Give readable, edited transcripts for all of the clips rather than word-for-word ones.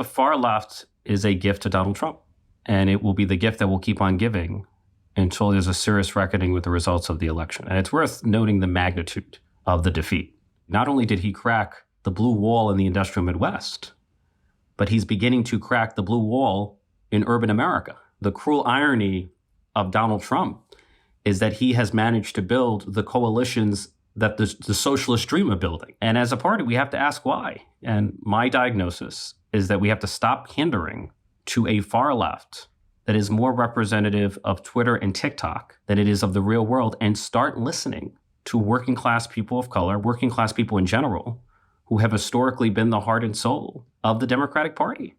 The far left is a gift to Donald Trump, and it will be the gift that will keep on giving until there's a serious reckoning with the results of the election. And it's worth noting the magnitude of the defeat. Not only did he crack the blue wall in the industrial Midwest, but he's beginning to crack the blue wall in urban America. The cruel irony of Donald Trump is that he has managed to build the coalitions that the socialists dream of building. And as a party, we have to ask why. And my diagnosis is that we have to stop pandering to a far left that is more representative of Twitter and TikTok than it is of the real world, and start listening to working class people of color, working class people in general, who have historically been the heart and soul of the Democratic Party.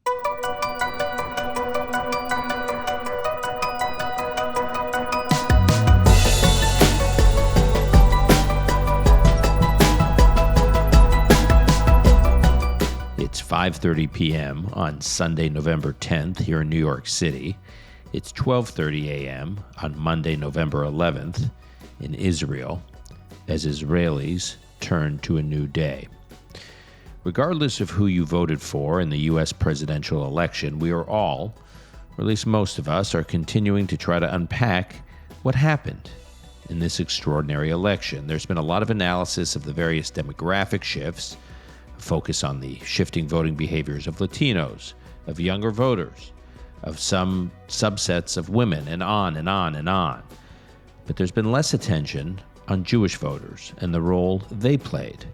It's 5:30 p.m. on Sunday, November 10th here in New York City. It's 12:30 a.m. on Monday, November 11th in Israel, as Israelis turn to a new day. Regardless of who you voted for in the U.S. presidential election, we are all, or at least most of us, are continuing to try to unpack what happened in this extraordinary election. There's been a lot of analysis of the various demographic shifts, focus on the shifting voting behaviors of Latinos, of younger voters, of some subsets of women, and on and on and on. But there's been less attention on Jewish voters and the role they played,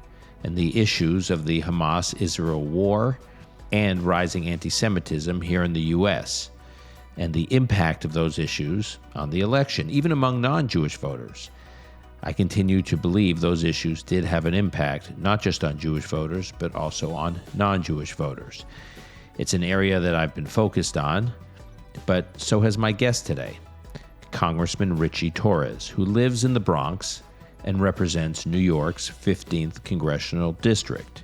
and the issues of the Hamas-Israel war and rising anti-Semitism here in the U.S., and the impact of those issues on the election, even among non-Jewish voters. I continue to believe those issues did have an impact, not just on Jewish voters, but also on non-Jewish voters. It's an area that I've been focused on, but so has my guest today, Congressman Ritchie Torres, who lives in the Bronx and represents New York's 15th Congressional District.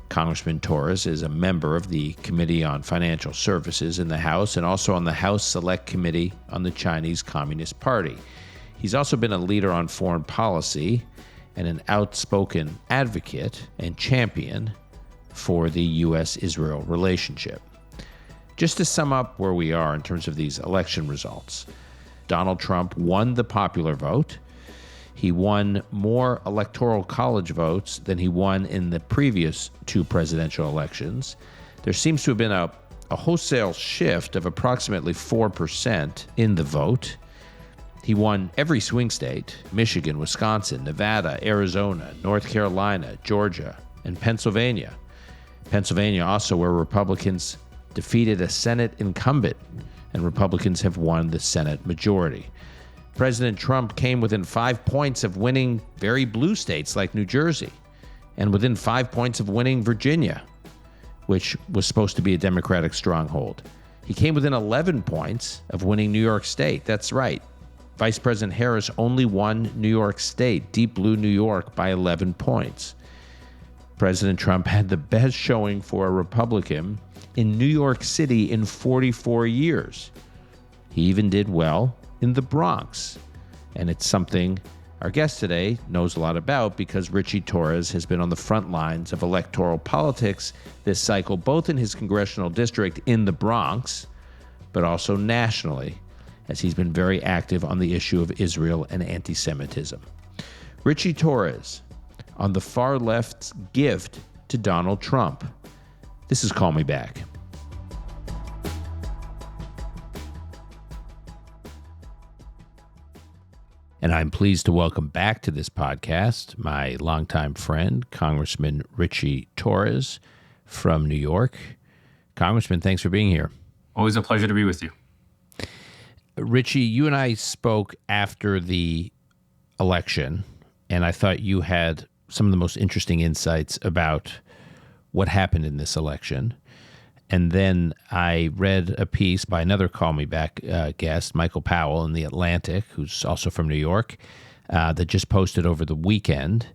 Congressman Torres is a member of the Committee on Financial Services in the House and also on the House Select Committee on the Chinese Communist Party. He's also been a leader on foreign policy and an outspoken advocate and champion for the U.S.-Israel relationship. Just to sum up where we are in terms of these election results, Donald Trump won the popular vote. He won more electoral college votes than he won in the previous two presidential elections. There seems to have been a wholesale shift of approximately 4% in the vote. He won every swing state: Michigan, Wisconsin, Nevada, Arizona, North Carolina, Georgia, and Pennsylvania. Pennsylvania also where Republicans defeated a Senate incumbent, and Republicans have won the Senate majority. President Trump came within 5 points of winning very blue states like New Jersey, and within 5 points of winning Virginia, which was supposed to be a Democratic stronghold. He came within 11 points of winning New York State. That's right. Vice President Harris only won New York State, deep blue New York, by 11 points. President Trump had the best showing for a Republican in New York City in 44 years. He even did well in the Bronx. And it's something our guest today knows a lot about because Ritchie Torres has been on the front lines of electoral politics this cycle, both in his congressional district in the Bronx, but also nationally, as he's been very active on the issue of Israel and anti-Semitism. Ritchie Torres, on the far left's gift to Donald Trump. This is Call Me Back. And I'm pleased to welcome back to this podcast my longtime friend, Congressman Ritchie Torres from New York. Congressman, thanks for being here. Always a pleasure to be with you. Ritchie, you and I spoke after the election, and I thought you had some of the most interesting insights about what happened in this election. And then I read a piece by another Call Me Back guest, Michael Powell in The Atlantic, who's also from New York, that just posted over the weekend.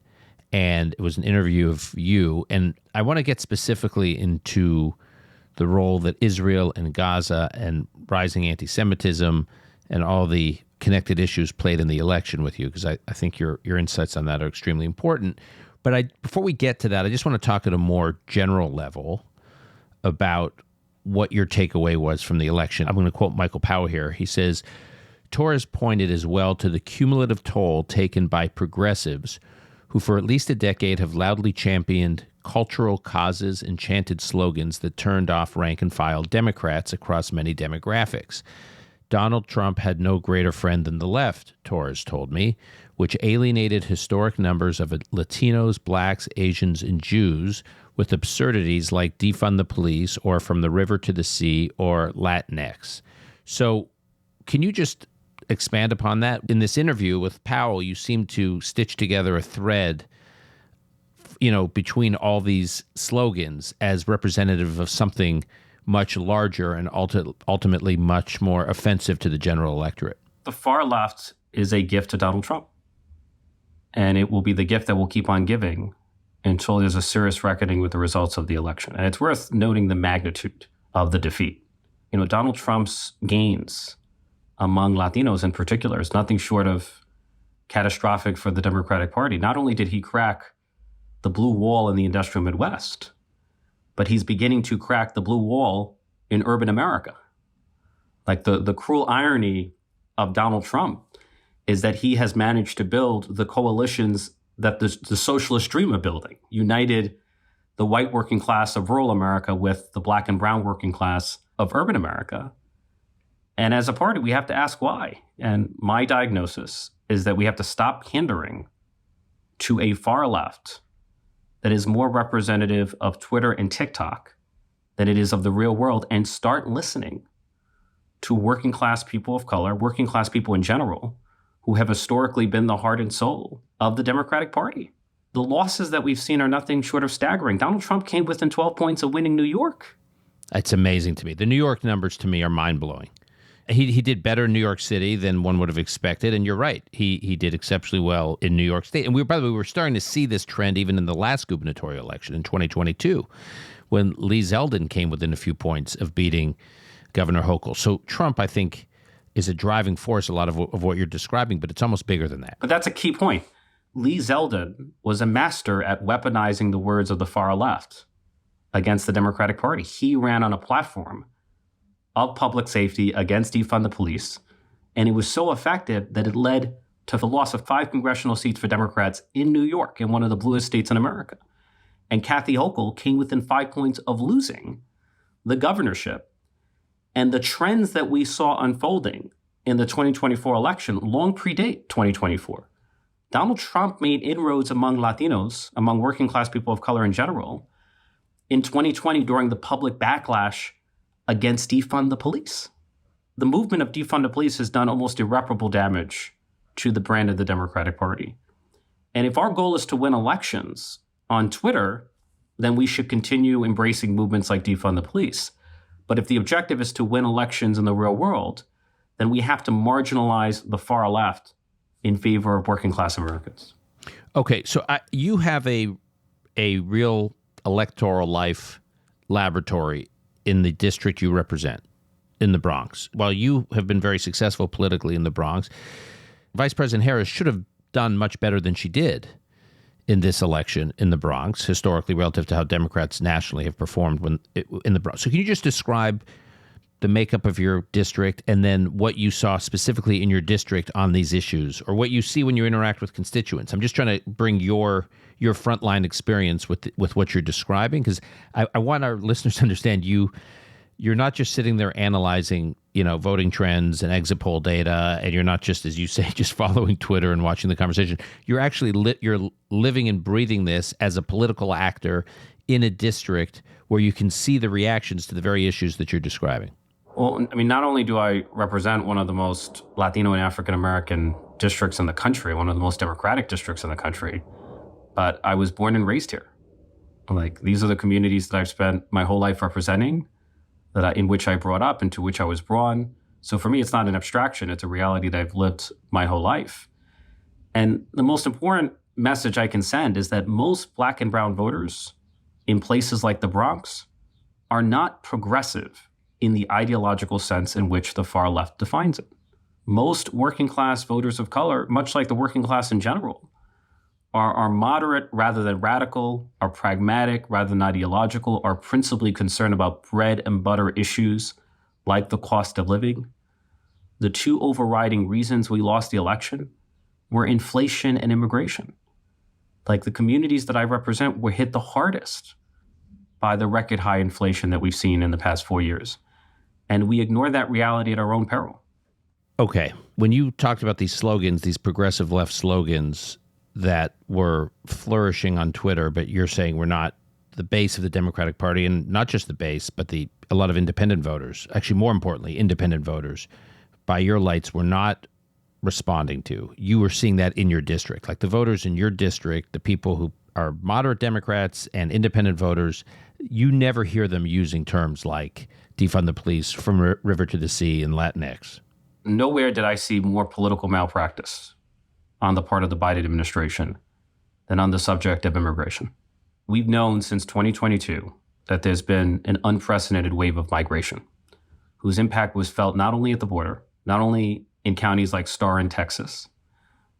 And it was an interview of you. And I want to get specifically into the role that Israel and Gaza and rising anti-Semitism and all the connected issues played in the election with you, because I think your insights on that are extremely important. But before we get to that, I just want to talk at a more general level about what your takeaway was from the election. I'm going to quote Michael Powell here. He says, Torres pointed as well to the cumulative toll taken by progressives who for at least a decade have loudly championed cultural causes and chanted slogans that turned off rank-and-file Democrats across many demographics. Donald Trump had no greater friend than the left, Torres told me, which alienated historic numbers of Latinos, blacks, Asians, and Jews with absurdities like defund the police or from the river to the sea or Latinx. So can you just expand upon that? In this interview with Powell, you seem to stitch together a thread, between all these slogans as representative of something much larger and ultimately much more offensive to the general electorate. The far left is a gift to Donald Trump. And it will be the gift that will keep on giving until there's a serious reckoning with the results of the election. And it's worth noting the magnitude of the defeat. Donald Trump's gains among Latinos in particular is nothing short of catastrophic for the Democratic Party. Not only did he crack the blue wall in the industrial Midwest, but he's beginning to crack the blue wall in urban America. Like the cruel irony of Donald Trump is that he has managed to build the coalitions that the socialists dream of building, united the white working class of rural America with the black and brown working class of urban America. And as a party, we have to ask why. And my diagnosis is that we have to stop pandering to a far left that is more representative of Twitter and TikTok than it is of the real world, and start listening to working class people of color, working class people in general, who have historically been the heart and soul of the Democratic Party. The losses that we've seen are nothing short of staggering. Donald Trump came within 12 points of winning New York. It's amazing to me. The New York numbers to me are mind-blowing. He did better in New York City than one would have expected, and you're right. He did exceptionally well in New York State. And by the way, we were starting to see this trend even in the last gubernatorial election in 2022, when Lee Zeldin came within a few points of beating Governor Hochul. So Trump, I think, is a driving force, a lot of what you're describing, but it's almost bigger than that. But that's a key point. Lee Zeldin was a master at weaponizing the words of the far left against the Democratic Party. He ran on a platform of public safety against defund the police, and it was so effective that it led to the loss of 5 congressional seats for Democrats in New York, in one of the bluest states in America. And Kathy Hochul came within 5 points of losing the governorship. And the trends that we saw unfolding in the 2024 election long predate 2024. Donald Trump made inroads among Latinos, among working class people of color in general, in 2020 during the public backlash against defund the police. The movement of defund the police has done almost irreparable damage to the brand of the Democratic Party. And if our goal is to win elections on Twitter, then we should continue embracing movements like defund the police. But if the objective is to win elections in the real world, then we have to marginalize the far left in favor of working class Americans. Okay, so you have a real electoral life laboratory in the district you represent, in the Bronx. While you have been very successful politically in the Bronx, Vice President Harris should have done much better than she did in this election in the Bronx, historically, relative to how Democrats nationally have performed in the Bronx. So can you just describe the makeup of your district and then what you saw specifically in your district on these issues, or what you see when you interact with constituents? I'm just trying to bring your frontline experience with what you're describing, because I want our listeners to understand you're not just sitting there analyzing, voting trends and exit poll data, and you're not just, as you say, just following Twitter and watching the conversation. You're actually you're living and breathing this as a political actor in a district where you can see the reactions to the very issues that you're describing. Well, I mean, not only do I represent one of the most Latino and African-American districts in the country, one of the most democratic districts in the country, but I was born and raised here. Like, these are the communities that I've spent my whole life representing, in which I brought up and to which I was born. So for me, it's not an abstraction. It's a reality that I've lived my whole life. And the most important message I can send is that most black and brown voters in places like the Bronx are not progressive in the ideological sense in which the far left defines it. Most working class voters of color, much like the working class in general, are moderate rather than radical, are pragmatic rather than ideological, are principally concerned about bread and butter issues like the cost of living. The two overriding reasons we lost the election were inflation and immigration. Like the communities that I represent were hit the hardest by the record high inflation that we've seen in the past 4 years. And we ignore that reality at our own peril. Okay. When you talked about these slogans, these progressive left slogans that were flourishing on Twitter, but you're saying we're not the base of the Democratic Party, and not just the base, but a lot of independent voters, actually more importantly, independent voters, by your lights, were not responding to. You were seeing that in your district, like the voters in your district, the people who are moderate Democrats and independent voters, you never hear them using terms like defund the police, from river to the sea, and Latinx. Nowhere did I see more political malpractice on the part of the Biden administration than on the subject of immigration. We've known since 2022 that there's been an unprecedented wave of migration whose impact was felt not only at the border, not only in counties like Starr in Texas,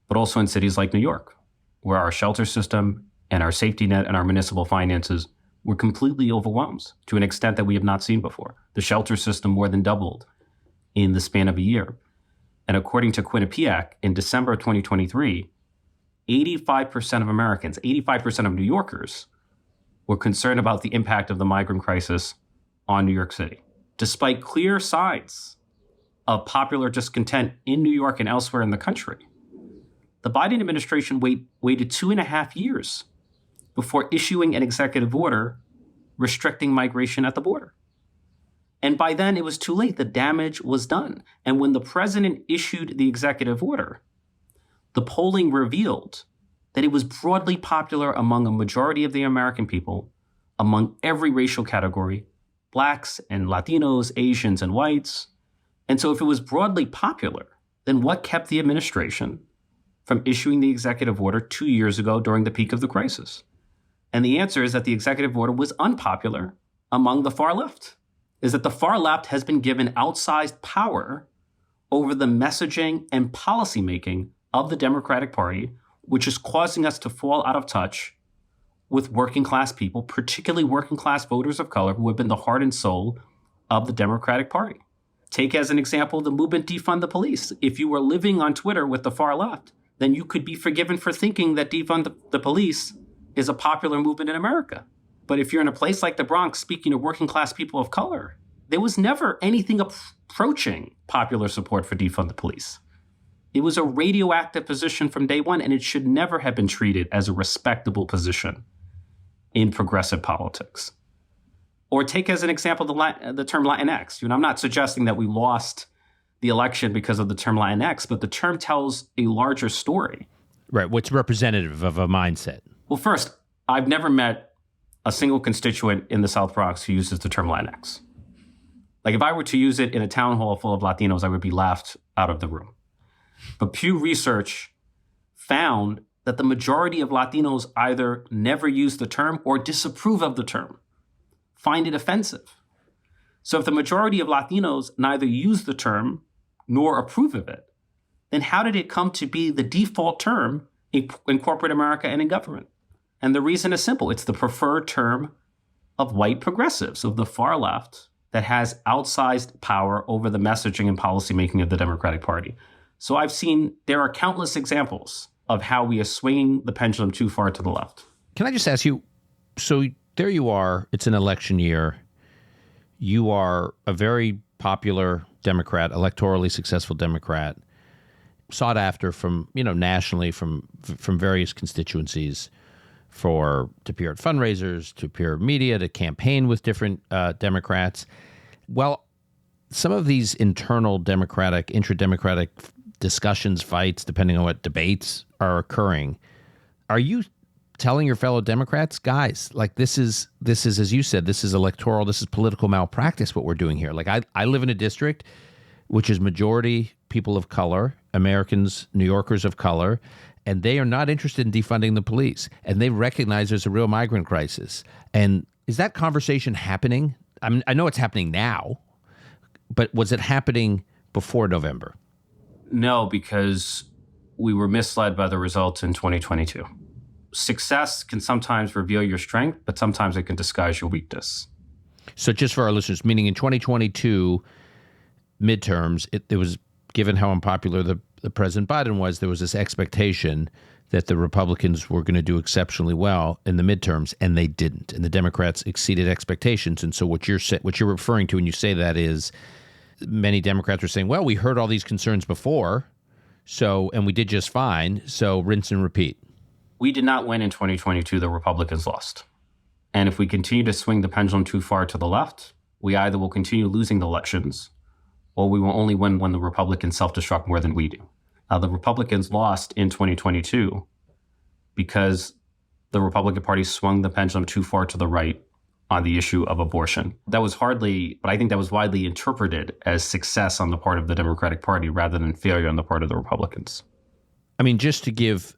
but also in cities like New York, where our shelter system and our safety net and our municipal finances were completely overwhelmed to an extent that we have not seen before. The shelter system more than doubled in the span of a year. And according to Quinnipiac, in December of 2023, 85% of Americans, 85% of New Yorkers were concerned about the impact of the migrant crisis on New York City. Despite clear signs of popular discontent in New York and elsewhere in the country, the Biden administration waited 2.5 years before issuing an executive order restricting migration at the border. And by then, it was too late. The damage was done. And when the president issued the executive order, the polling revealed that it was broadly popular among a majority of the American people, among every racial category, Blacks and Latinos, Asians and whites. And so if it was broadly popular, then what kept the administration from issuing the executive order 2 years ago during the peak of the crisis? And the answer is that the executive order was unpopular among the far left. Is that the far left has been given outsized power over the messaging and policymaking of the Democratic Party, which is causing us to fall out of touch with working class people, particularly working class voters of color who have been the heart and soul of the Democratic Party. Take as an example the movement Defund the Police. If you were living on Twitter with the far left, then you could be forgiven for thinking that defund the police is a popular movement in America. But if you're in a place like the Bronx speaking to working class people of color, there was never anything approaching popular support for defund the police. It was a radioactive position from day one, and it should never have been treated as a respectable position in progressive politics. Or take as an example the term Latinx. I'm not suggesting that we lost the election because of the term Latinx, but the term tells a larger story. Right. What's representative of a mindset? Well, first, I've never met a single constituent in the South Bronx who uses the term Latinx. Like if I were to use it in a town hall full of Latinos, I would be laughed out of the room. But Pew Research found that the majority of Latinos either never use the term or disapprove of the term, find it offensive. So if the majority of Latinos neither use the term nor approve of it, then how did it come to be the default term in corporate America and in government? And the reason is simple. It's the preferred term of white progressives, of the far left, that has outsized power over the messaging and policymaking of the Democratic Party. So there are countless examples of how we are swinging the pendulum too far to the left. Can I just ask you, so there you are, it's an election year. You are a very popular Democrat, electorally successful Democrat, sought after from, nationally from various constituencies to appear at fundraisers, to appear in media, to campaign with different Democrats. Well, some of these internal Democratic, intra-Democratic discussions, fights, depending on what debates are occurring, are you telling your fellow Democrats, guys, like this is, as you said, this is electoral, this is political malpractice, what we're doing here. Like I live in a district which is majority people of color, Americans, New Yorkers of color, and they are not interested in defunding the police. And they recognize there's a real migrant crisis. And is that conversation happening? I know it's happening now, but was it happening before November? No, because we were misled by the results in 2022. success can sometimes reveal your strength, but sometimes it can disguise your weakness. So just for our listeners, meaning in 2022 midterms, it was, given how unpopular the President Biden was, there was this expectation that the Republicans were going to do exceptionally well in the midterms, and they didn't. And the Democrats exceeded expectations. And so what you're referring to when you say that is many Democrats were saying, well, we heard all these concerns before, and we did just fine, so rinse and repeat. We did not win in 2022. The Republicans lost. And if we continue to swing the pendulum too far to the left, we either will continue losing the elections or we will only win when the Republicans self-destruct more than we do. The Republicans lost in 2022 because the Republican Party swung the pendulum too far to the right on the issue of abortion. That was but I think that was widely interpreted as success on the part of the Democratic Party rather than failure on the part of the Republicans. I mean, just to give,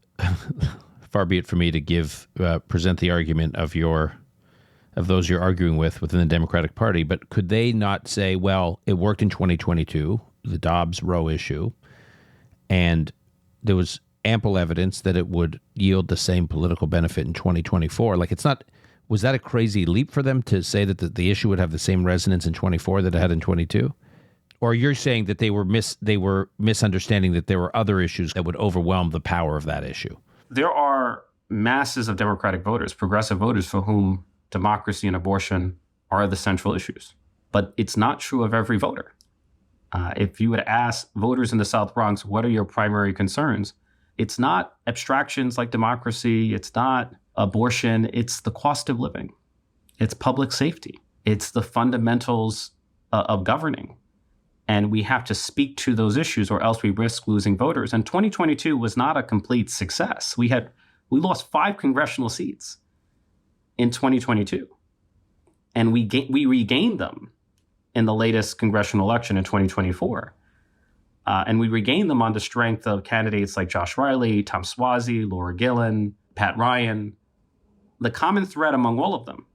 far be it for me to present the argument of those you're arguing with within the Democratic Party, but could they not say, well, it worked in 2022, the Dobbs-Roe issue, and there was ample evidence that it would yield the same political benefit in 2024? Like, was that a crazy leap for them to say that the issue would have the same resonance in 24 that it had in 22? Or you're saying that they were misunderstanding that there were other issues that would overwhelm the power of that issue? There are masses of Democratic voters, progressive voters, for whom democracy and abortion are the central issues. But it's not true of every voter. If you would ask voters in the South Bronx, what are your primary concerns? It's not abstractions like democracy. It's not abortion. It's the cost of living. It's public safety. It's the fundamentals of governing. And we have to speak to those issues or else we risk losing voters. And 2022 was not a complete success. We lost 5 congressional seats in 2022. And we regained them in the latest congressional election in 2024. And we regained them on the strength of candidates like Josh Riley, Tom Suozzi, Laura Gillen, Pat Ryan. The common thread among all of them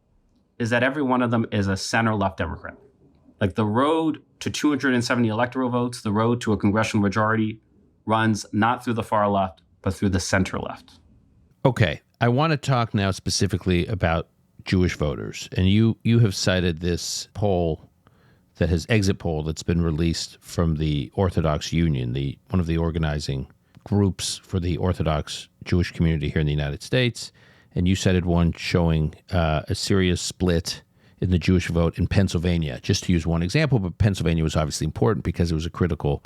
is that every one of them is a center-left Democrat. Like, the road to 270 electoral votes, the road to a congressional majority runs not through the far left, but through the center left. Okay. I want to talk now specifically about Jewish voters. And you have cited this exit poll that's been released from the Orthodox Union, one of the organizing groups for the Orthodox Jewish community here in the United States. And you cited one showing a serious split in the Jewish vote in Pennsylvania, just to use one example. But Pennsylvania was obviously important because it was a critical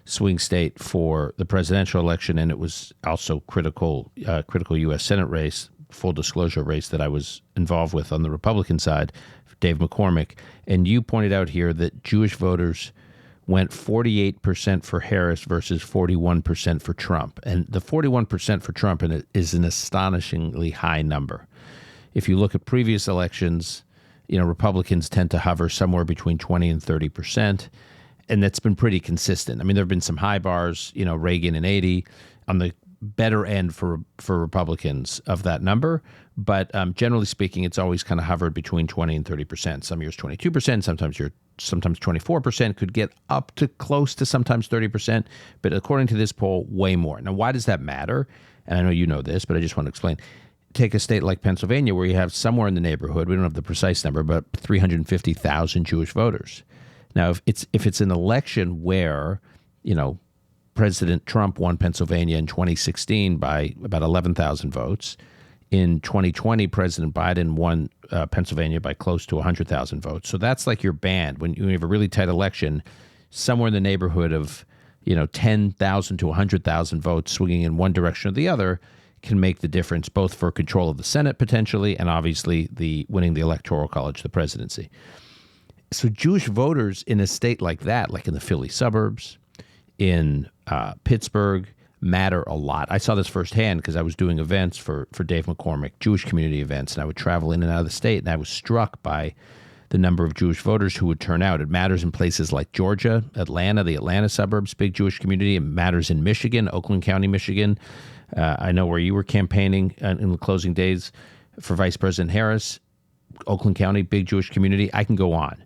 swing state for the presidential election, and it was also critical U.S. Senate race, full disclosure race that I was involved with on the Republican side, Dave McCormick. And you pointed out here that Jewish voters went 48% for Harris versus 41% for Trump. And the 41% for Trump is an astonishingly high number. If you look at previous elections, Republicans tend to hover somewhere between 20 and 30%. And that's been pretty consistent. I mean, there have been some high bars, Reagan in 80, on the better end for Republicans of that number. But generally speaking, it's always kind of hovered between 20 and 30%. Some years 22%, sometimes 24%, could get up to close to sometimes 30%. But according to this poll, way more. Now, why does that matter? And I know you know this, but I just want to explain. Take a state like Pennsylvania, where you have somewhere in the neighborhood, we don't have the precise number, but 350,000 Jewish voters. Now, if it's an election where, President Trump won Pennsylvania in 2016 by about 11,000 votes. In 2020, President Biden won Pennsylvania by close to 100,000 votes. So that's like your band. When you have a really tight election, somewhere in the neighborhood of, 10,000 to 100,000 votes swinging in one direction or the other can make the difference, both for control of the Senate potentially and obviously winning the Electoral College, the presidency. So Jewish voters in a state like that, like in the Philly suburbs, in Pittsburgh, matter a lot. I saw this firsthand because I was doing events for Dave McCormick, Jewish community events, and I would travel in and out of the state, and I was struck by the number of Jewish voters who would turn out. It matters in places like Georgia, Atlanta, the Atlanta suburbs, big Jewish community. It matters in Michigan, Oakland County, Michigan. I know where you were campaigning in the closing days for Vice President Harris, Oakland County, big Jewish community. I can go on.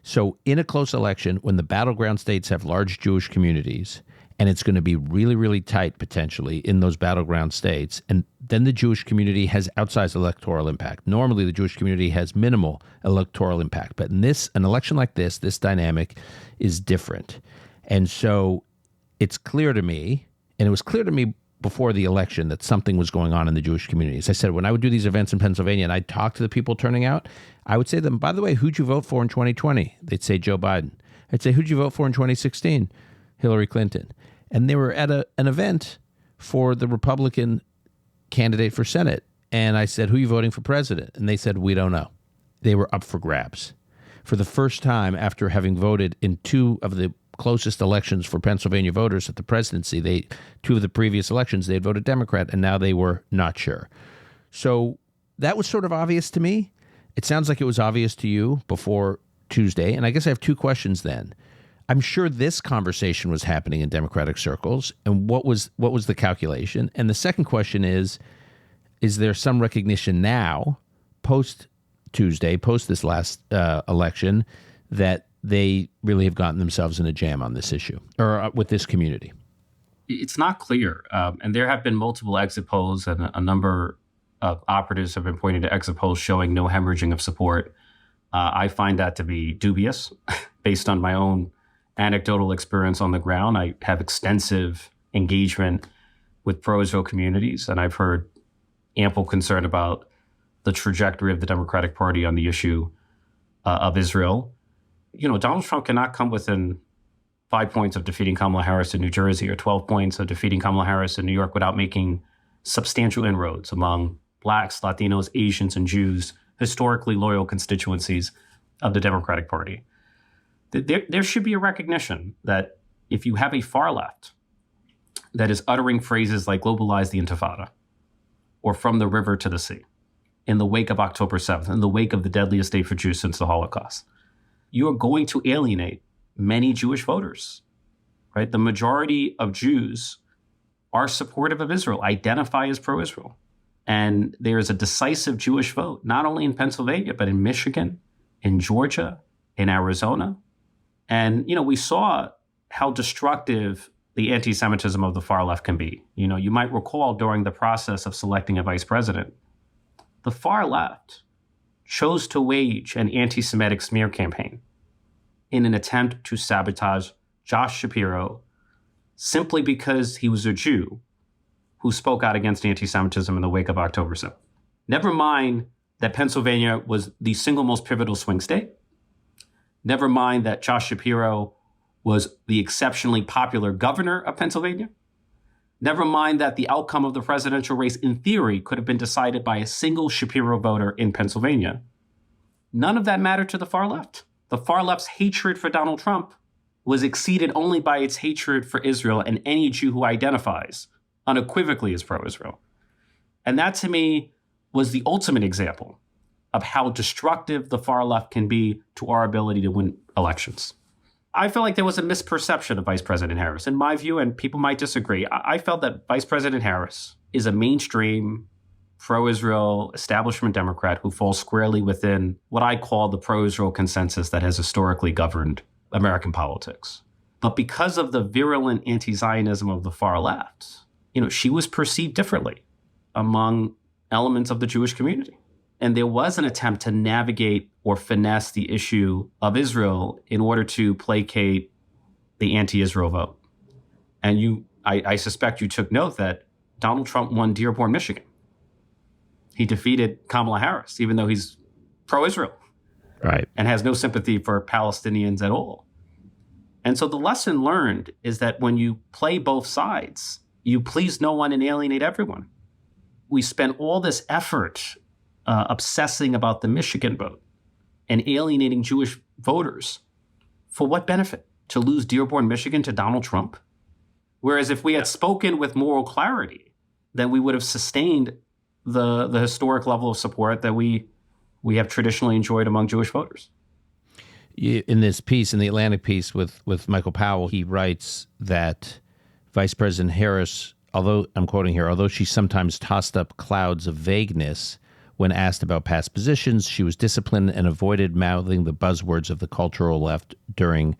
So in a close election, when the battleground states have large Jewish communities and it's going to be really, really tight potentially in those battleground states. And then the Jewish community has outsized electoral impact. Normally, the Jewish community has minimal electoral impact, but in an election like this dynamic is different. And so it's clear to me, and it was clear to me before the election, that something was going on in the Jewish community. As I said, when I would do these events in Pennsylvania and I'd talk to the people turning out, I would say to them, by the way, who'd you vote for in 2020? They'd say Joe Biden. I'd say, who'd you vote for in 2016? Hillary Clinton. And they were at an event for the Republican candidate for Senate. And I said, who are you voting for president? And they said, we don't know. They were up for grabs. For the first time after having voted in two of the closest elections for Pennsylvania voters at the presidency, two of the previous elections, they had voted Democrat, and now they were not sure. So that was sort of obvious to me. It sounds like it was obvious to you before Tuesday. And I guess I have two questions then. I'm sure this conversation was happening in Democratic circles. And what was the calculation? And the second question is there some recognition now, post-Tuesday, post this last election, that they really have gotten themselves in a jam on this issue, or with this community? It's not clear. And there have been multiple exit polls, and a number of operatives have been pointing to exit polls showing no hemorrhaging of support. I find that to be dubious based on my own anecdotal experience on the ground. I have extensive engagement with pro-Israel communities, and I've heard ample concern about the trajectory of the Democratic Party on the issue of Israel. Donald Trump cannot come within 5 points of defeating Kamala Harris in New Jersey or 12 points of defeating Kamala Harris in New York without making substantial inroads among Blacks, Latinos, Asians, and Jews, historically loyal constituencies of the Democratic Party. There should be a recognition that if you have a far left that is uttering phrases like globalize the Intifada or from the river to the sea in the wake of October 7th, in the wake of the deadliest day for Jews since the Holocaust, you are going to alienate many Jewish voters, right? The majority of Jews are supportive of Israel, identify as pro-Israel. And there is a decisive Jewish vote, not only in Pennsylvania, but in Michigan, in Georgia, in Arizona. And, we saw how destructive the anti-Semitism of the far left can be. You might recall during the process of selecting a vice president, the far left chose to wage an anti-Semitic smear campaign in an attempt to sabotage Josh Shapiro simply because he was a Jew who spoke out against anti-Semitism in the wake of October 7th. Never mind that Pennsylvania was the single most pivotal swing state. Never mind that Josh Shapiro was the exceptionally popular governor of Pennsylvania. Never mind that the outcome of the presidential race, in theory, could have been decided by a single Shapiro voter in Pennsylvania. None of that mattered to the far left. The far left's hatred for Donald Trump was exceeded only by its hatred for Israel and any Jew who identifies unequivocally as pro-Israel. And that, to me, was the ultimate example of how destructive the far left can be to our ability to win elections. I felt like there was a misperception of Vice President Harris. In my view, and people might disagree, I felt that Vice President Harris is a mainstream pro-Israel establishment Democrat who falls squarely within what I call the pro-Israel consensus that has historically governed American politics. But because of the virulent anti-Zionism of the far left, she was perceived differently among elements of the Jewish community. And there was an attempt to navigate or finesse the issue of Israel in order to placate the anti-Israel vote. And I suspect you took note that Donald Trump won Dearborn, Michigan. He defeated Kamala Harris, even though he's pro-Israel. Right. And has no sympathy for Palestinians at all. And so the lesson learned is that when you play both sides, you please no one and alienate everyone. We spent all this effort obsessing about the Michigan vote and alienating Jewish voters. For what benefit? To lose Dearborn, Michigan to Donald Trump? Whereas if we had spoken with moral clarity, then we would have sustained the historic level of support that we have traditionally enjoyed among Jewish voters. In this piece, in the Atlantic piece with Michael Powell, he writes that Vice President Harris, although I'm quoting here, although she sometimes tossed up clouds of vagueness when asked about past positions, she was disciplined and avoided mouthing the buzzwords of the cultural left during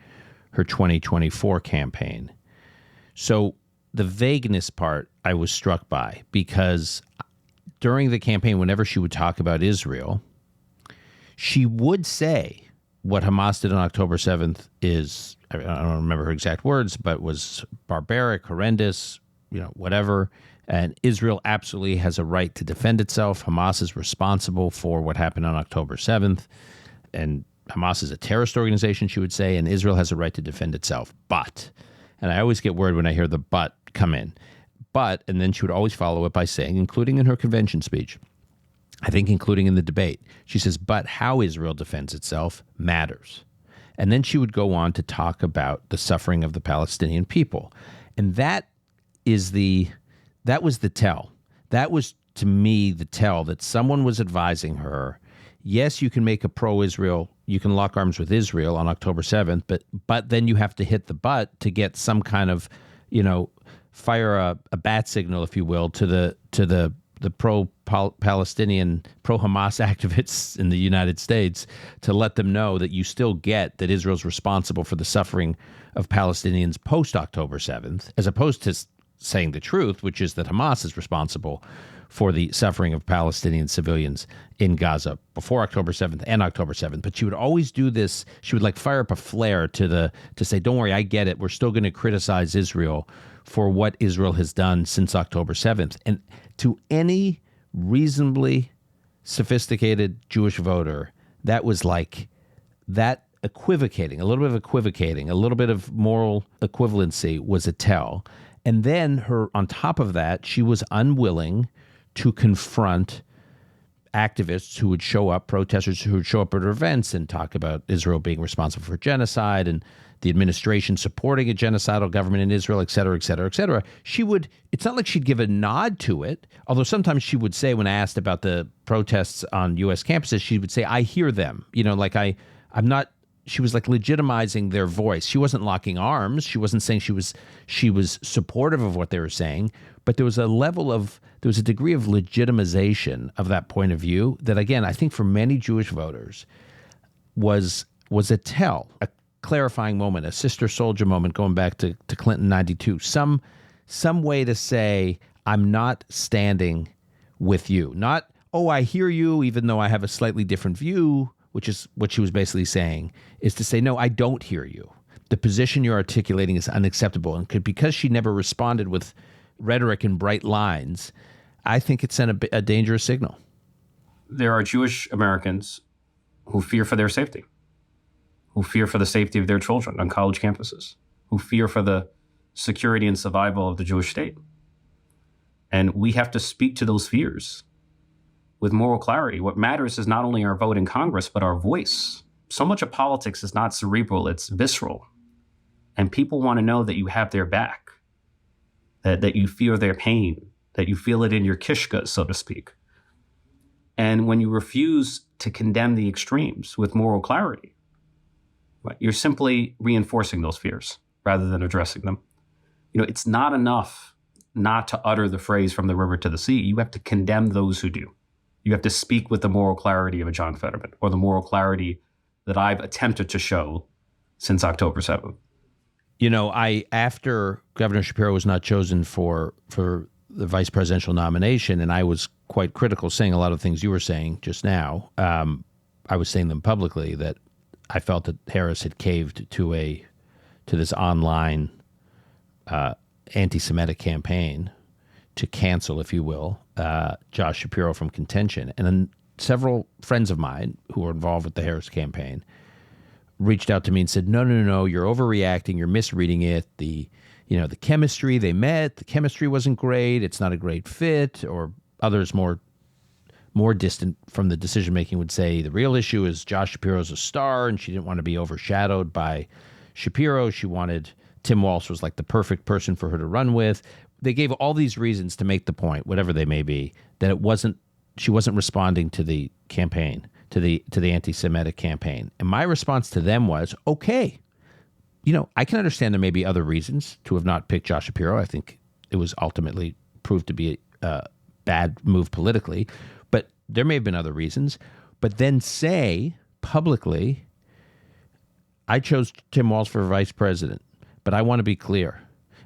her 2024 campaign. So the vagueness part I was struck by, because during the campaign, whenever she would talk about Israel, she would say what Hamas did on October 7th is, I don't remember her exact words, but was barbaric, horrendous, whatever. And Israel absolutely has a right to defend itself. Hamas is responsible for what happened on October 7th. And Hamas is a terrorist organization, she would say, and Israel has a right to defend itself. But, and I always get worried when I hear the but come in. But, and then she would always follow it by saying, including in her convention speech, I think including in the debate, she says, but how Israel defends itself matters. And then she would go on to talk about the suffering of the Palestinian people. And that was the tell. That was, to me, the tell that someone was advising her, yes, you can make a pro-Israel, you can lock arms with Israel on October 7th, but then you have to hit the but to get some kind of, fire a bat signal, if you will, to the pro-Palestinian, pro-Hamas activists in the United States to let them know that you still get that Israel's responsible for the suffering of Palestinians post-October 7th, as opposed to saying the truth, which is that Hamas is responsible for the suffering of Palestinian civilians in Gaza before October 7th and October 7th. But she would always do this. She would fire up a flare to say, don't worry, I get it. We're still going to criticize Israel for what Israel has done since October 7th. And to any reasonably sophisticated Jewish voter, that was that equivocating, a little bit of moral equivalency was a tell. And then on top of that, she was unwilling to confront activists who would show up, protesters who would show up at her events and talk about Israel being responsible for genocide and the administration supporting a genocidal government in Israel, et cetera, et cetera, et cetera. It's not like she'd give a nod to it, although sometimes she would say, when asked about the protests on U.S. campuses, she would say, I hear them. I'm not. She was legitimizing their voice. She wasn't locking arms. She wasn't saying she was supportive of what they were saying, but there was a degree of legitimization of that point of view that, again, I think for many Jewish voters was a tell, a clarifying moment, a sister soldier moment going back to Clinton 92. Some way to say, I'm not standing with you. Not, oh, I hear you, even though I have a slightly different view, which is what she was basically saying, is to say, no, I don't hear you. The position you're articulating is unacceptable. And because she never responded with rhetoric and bright lines, I think it sent a dangerous signal. There are Jewish Americans who fear for their safety, who fear for the safety of their children on college campuses, who fear for the security and survival of the Jewish state. And we have to speak to those fears with moral clarity. What matters is not only our vote in Congress, but our voice. So much of politics is not cerebral, it's visceral. And people want to know that you have their back, that you feel their pain, that you feel it in your kishka, so to speak. And when you refuse to condemn the extremes with moral clarity, you're simply reinforcing those fears rather than addressing them. It's not enough not to utter the phrase from the river to the sea. You have to condemn those who do. You have to speak with the moral clarity of a John Fetterman or the moral clarity that I've attempted to show since October 7th. After Governor Shapiro was not chosen for the vice presidential nomination, and I was quite critical, saying a lot of things you were saying just now, I was saying them publicly, that I felt that Harris had caved to this online anti-Semitic campaign to cancel, if you will, Josh Shapiro from contention. And then several friends of mine who were involved with the Harris campaign reached out to me and said, no, you're overreacting, you're misreading it. The chemistry they met, the chemistry wasn't great, it's not a great fit. Or others more distant from the decision-making would say the real issue is Josh Shapiro's a star and she didn't want to be overshadowed by Shapiro. She wanted Tim Walz was the perfect person for her to run with. They gave all these reasons to make the point, whatever they may be, that she wasn't responding to the campaign, to the anti-Semitic campaign. And my response to them was, okay, I can understand there may be other reasons to have not picked Josh Shapiro. I think it was ultimately proved to be a bad move politically, but there may have been other reasons. But then say publicly, I chose Tim Walz for vice president, but I want to be clear.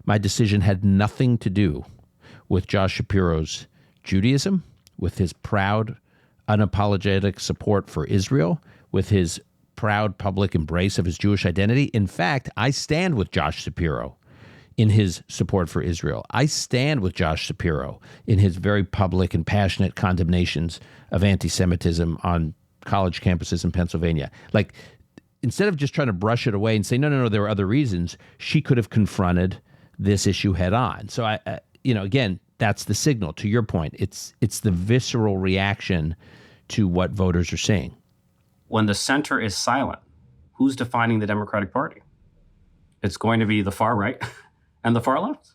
My decision had nothing to do with Josh Shapiro's Judaism, with his proud, unapologetic support for Israel, with his proud public embrace of his Jewish identity. In fact, I stand with Josh Shapiro in his support for Israel. I stand with Josh Shapiro in his very public and passionate condemnations of anti-Semitism on college campuses in Pennsylvania. Like, instead of just trying to brush it away and say, no, there were other reasons, she could have confronted this issue head on. So again, that's the signal. To your point, it's the visceral reaction to what voters are saying. When the center is silent, who's defining the Democratic Party? It's going to be the far right and the far left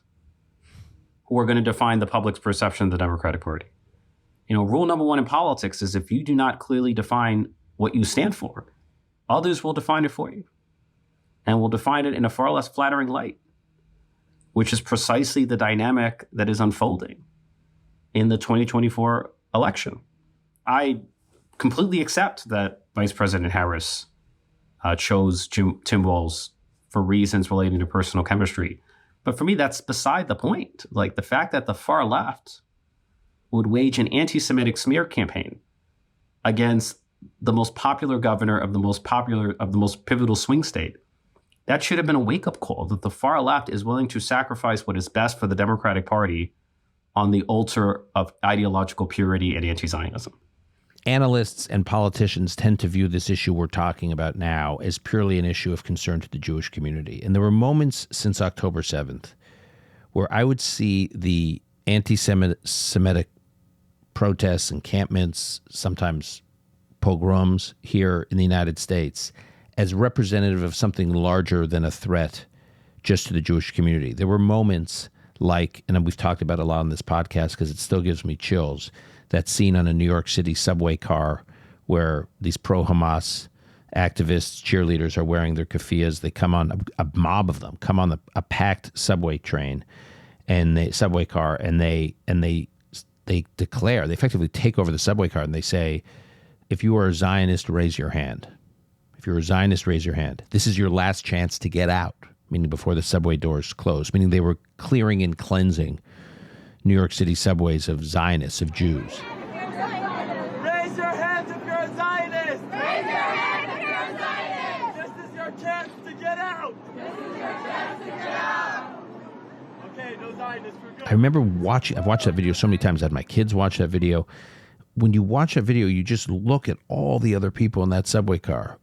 who are going to define the public's perception of the Democratic Party. Rule number one in politics is if you do not clearly define what you stand for, others will define it for you and will define it in a far less flattering light, which is precisely the dynamic that is unfolding in the 2024 election. I completely accept that Vice President Harris chose Tim Walz for reasons relating to personal chemistry. But for me, that's beside the point. Like, the fact that the far left would wage an anti-Semitic smear campaign against the most popular governor of the most pivotal swing state, that should have been a wake-up call that the far left is willing to sacrifice what is best for the Democratic Party on the altar of ideological purity and anti-Zionism. Analysts and politicians tend to view this issue we're talking about now as purely an issue of concern to the Jewish community. And there were moments since October 7th where I would see the anti-Semitic protests, encampments, sometimes pogroms here in the United States as representative of something larger than a threat just to the Jewish community. There were moments like, and we've talked about it a lot on this podcast because it still gives me chills, that scene on a New York City subway car where these pro-Hamas activists, cheerleaders are wearing their keffiyehs. They come on, a mob of them come on a packed subway train and subway car, and they declare, they effectively take over the subway car and they say, if you are a Zionist, raise your hand. If you're a Zionist, raise your hand. This is your last chance to get out, meaning before the subway doors close, meaning they were clearing and cleansing New York City subways of Zionists, of Jews. Raise your hands if you're a Zionist! Raise your hands if you're a Zionist! This is your chance to get out! This is your chance to get out! Okay, no Zionists, we're good. I remember I've watched that video so many times. I had my kids watch that video. When you watch that video, you just look at all the other people in that subway car,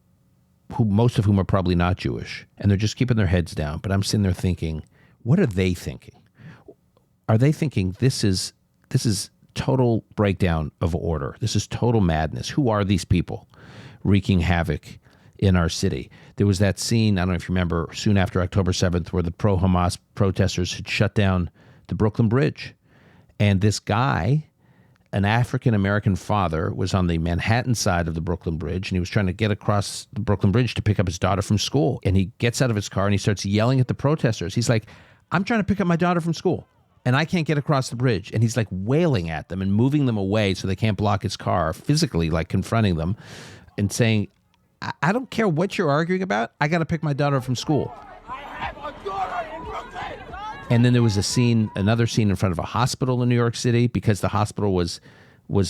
most of whom are probably not Jewish, and they're just keeping their heads down. But I'm sitting there thinking, what are they thinking? Are they thinking this is total breakdown of order? This is total madness. Who are these people wreaking havoc in our city? There was that scene, I don't know if you remember, soon after October 7th, where the pro-Hamas protesters had shut down the Brooklyn Bridge. And this guy, an African-American father, was on the Manhattan side of the Brooklyn Bridge, and he was trying to get across the Brooklyn Bridge to pick up his daughter from school. And he gets out of his car and he starts yelling at the protesters. He's like, I'm trying to pick up my daughter from school, and I can't get across the bridge. And he's like wailing at them and moving them away so they can't block his car, physically like confronting them and saying, I don't care what you're arguing about. I got to pick my daughter from school. I have a daughter in Brooklyn! And then there was another scene in front of a hospital in New York City because the hospital was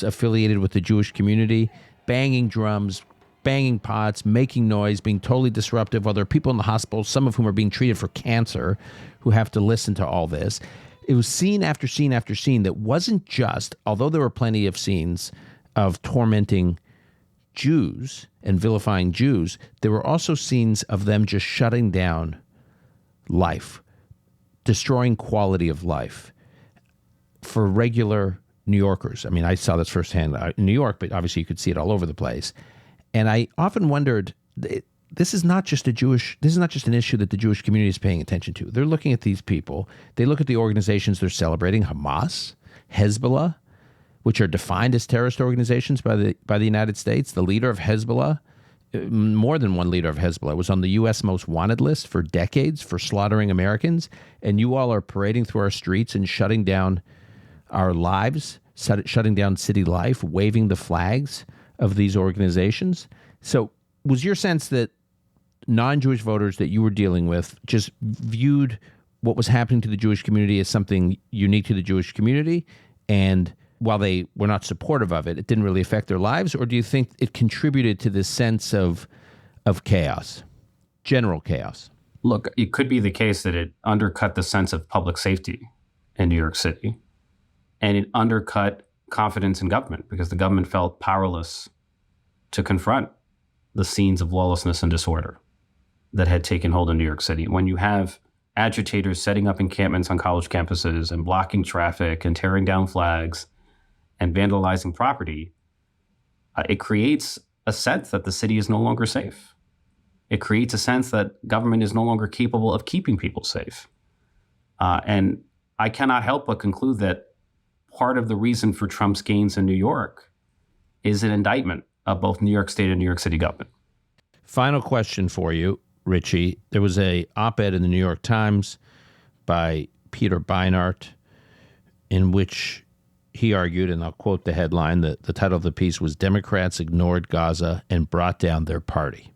affiliated with the Jewish community, banging drums, banging pots, making noise, being totally disruptive, while there are people in the hospital, some of whom are being treated for cancer, who have to listen to all this. It was scene after scene after scene that wasn't just, although there were plenty of scenes of tormenting Jews and vilifying Jews, there were also scenes of them just shutting down life, destroying quality of life for regular New Yorkers. I mean, I saw this firsthand in New York, but obviously you could see it all over the place. And I often wondered, this is not just an issue that the Jewish community is paying attention to. They're looking at these people. They look at the organizations they're celebrating, Hamas, Hezbollah, which are defined as terrorist organizations by the United States. The leader of Hezbollah, more than one leader of Hezbollah, was on the U.S. most wanted list for decades for slaughtering Americans. And you all are parading through our streets and shutting down our lives, shutting down city life, waving the flags of these organizations. So was your sense that non-Jewish voters that you were dealing with just viewed what was happening to the Jewish community as something unique to the Jewish community, and while they were not supportive of it, it didn't really affect their lives? Or do you think it contributed to this sense of chaos, general chaos? Look, it could be the case that it undercut the sense of public safety in New York City, and it undercut confidence in government because the government felt powerless to confront the scenes of lawlessness and disorder that had taken hold in New York City. When you have agitators setting up encampments on college campuses and blocking traffic and tearing down flags and vandalizing property, it creates a sense that the city is no longer safe. It creates a sense that government is no longer capable of keeping people safe. And I cannot help but conclude that part of the reason for Trump's gains in New York is an indictment of both New York State and New York City government. Final question for you, Ritchie. There was a op-ed in the New York Times by Peter Beinart in which he argued, and I'll quote the headline, the title of the piece was "Democrats Ignored Gaza and Brought Down Their Party."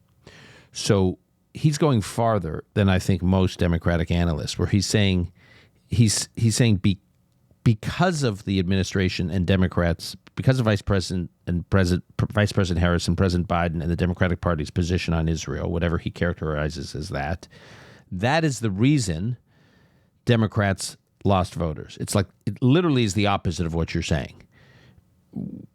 So he's going farther than I think most Democratic analysts, where he's saying because of the administration and Democrats, because of Vice President Harris and President Biden and the Democratic Party's position on Israel, whatever he characterizes as that is the reason Democrats lost voters. It's like, it literally is the opposite of what you're saying.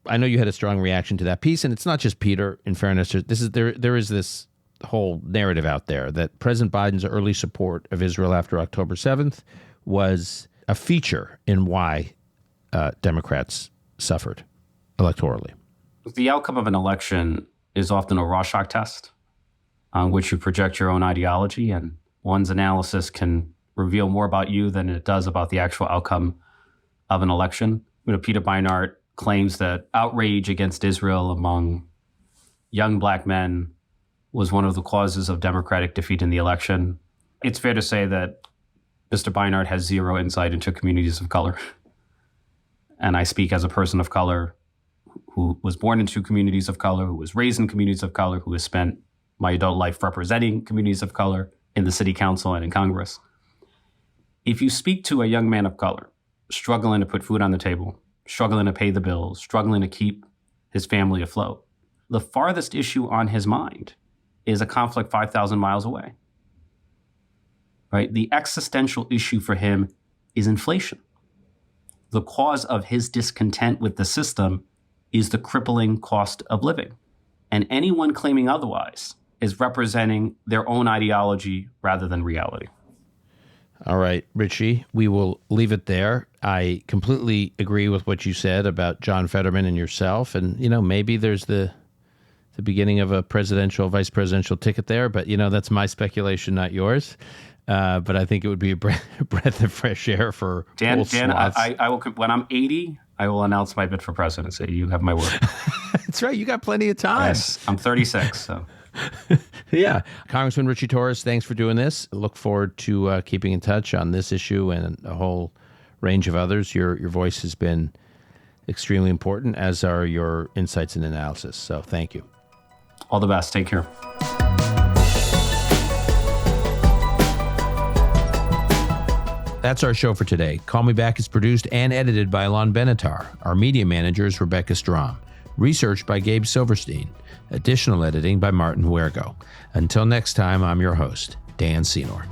I know you had a strong reaction to that piece, and it's not just Peter. In fairness, there is this whole narrative out there that President Biden's early support of Israel after October 7th was a feature in why Democrats suffered electorally. The outcome of an election is often a Rorschach test on which you project your own ideology, and one's analysis can reveal more about you than it does about the actual outcome of an election. Peter Beinart claims that outrage against Israel among young black men was one of the causes of Democratic defeat in the election. It's fair to say that Mr. Beinart has zero insight into communities of color. And I speak as a person of color who was born into communities of color, who was raised in communities of color, who has spent my adult life representing communities of color in the city council and in Congress. If you speak to a young man of color struggling to put food on the table, struggling to pay the bills, struggling to keep his family afloat, the farthest issue on his mind is a conflict 5,000 miles away. Right? The existential issue for him is inflation. The cause of his discontent with the system is the crippling cost of living. And anyone claiming otherwise is representing their own ideology rather than reality. All right, Ritchie, we will leave it there. I completely agree with what you said about John Fetterman and yourself. And, maybe there's the beginning of a vice presidential ticket there. But, that's my speculation, not yours. But I think it would be a breath of fresh air for Dan, I will, when I'm 80, I will announce my bid for presidency. You have my word. That's right. You got plenty of time. Yes, I'm 36, so. Yeah. Congressman Ritchie Torres, thanks for doing this. I look forward to keeping in touch on this issue and a whole range of others. Your voice has been extremely important, as are your insights and analysis. So thank you. All the best. Take care. That's our show for today. Call Me Back is produced and edited by Alon Benatar. Our media manager is Rebecca Strom. Research by Gabe Silverstein. Additional editing by Martin Huergo. Until next time, I'm your host, Dan Senor.